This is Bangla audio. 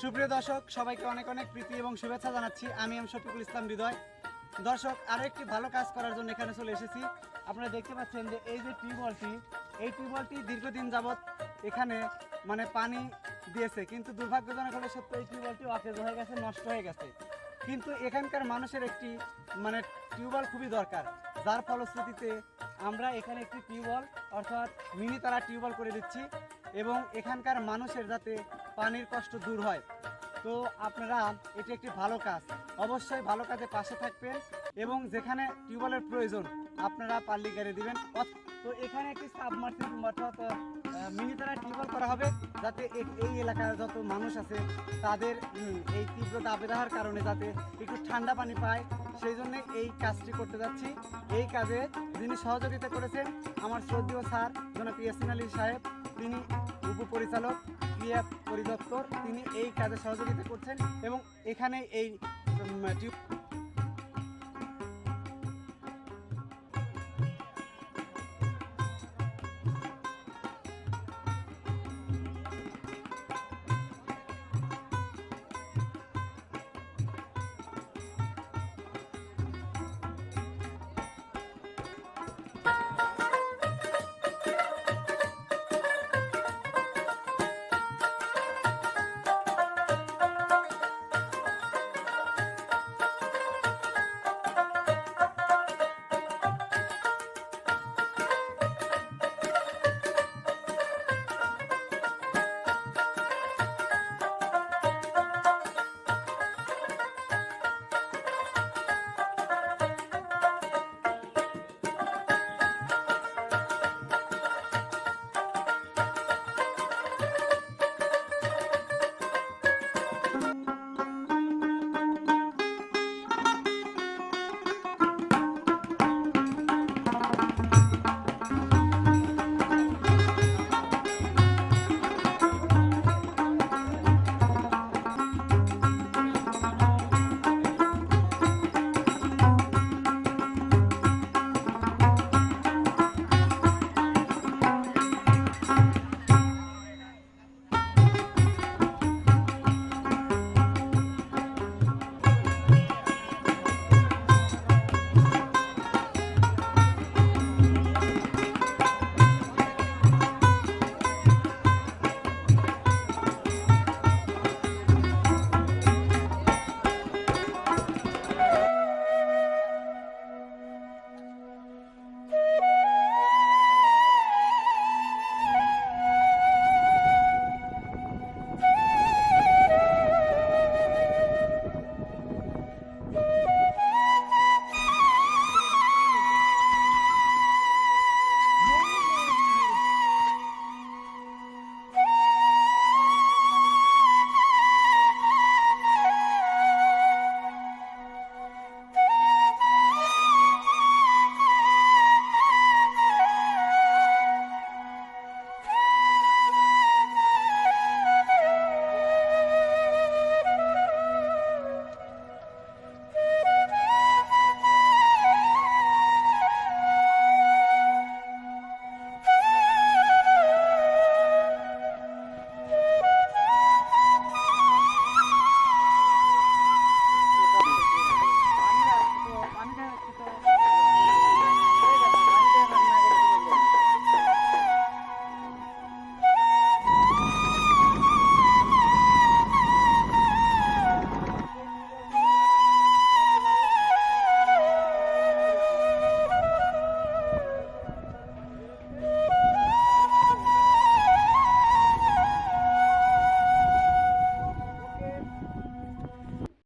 সুপ্রিয় দর্শক, সবাইকে অনেক অনেক প্রীতি এবং শুভেচ্ছা জানাচ্ছি। আমি শফিকুল ইসলাম হৃদয়। দর্শক, আরও একটি ভালো কাজ করার জন্য এখানে চলে এসেছি। আপনারা দেখতে পাচ্ছেন যে এই যে টিউবওয়েলটি দীর্ঘদিন যাবৎ এখানে পানি দিয়েছে, কিন্তু দুর্ভাগ্যজনক হলে সত্য এই টিউবওয়েলটি অকেজ হয়ে গেছে, নষ্ট হয়ে গেছে। কিন্তু এখানকার মানুষের একটি টিউবওয়েল খুবই দরকার, যার ফলশ্রুতিতে আমরা এখানে একটি টিউবওয়েল অর্থাৎ মিনি তারা টিউবওয়েল করে দিচ্ছি এবং এখানকার মানুষের যাতে পানির কষ্ট দূর হয়। তো আপনারা এটি একটি ভালো কাজ, অবশ্যই ভালো কাজে পাশে থাকবেন এবং যেখানে টিউবওয়েলের প্রয়োজন আপনারা পাল্লি গেড়ে দিবেন। তো এখানে একটি সাবমার্সিবল অর্থাৎ মিনি তারা টিউবওয়েল করা হবে, যাতে এই এলাকার যত মানুষ আছে তাদের এই তীব্র দাবদাহের কারণে যাতে একটু ঠান্ডা পানি পায়, সেই জন্য এই কাজটি করতে যাচ্ছি। এই কাজে যিনি সহযোগিতা করেছেন আমার শ্রদ্ধেয় স্যার জনাব ইয়াসিন আলী সাহেব, তিনি উপপরিচালক ক্রিয়া পরিদপ্তর, তিনি এই কাজে সহযোগিতা করছেন এবং এখানে এই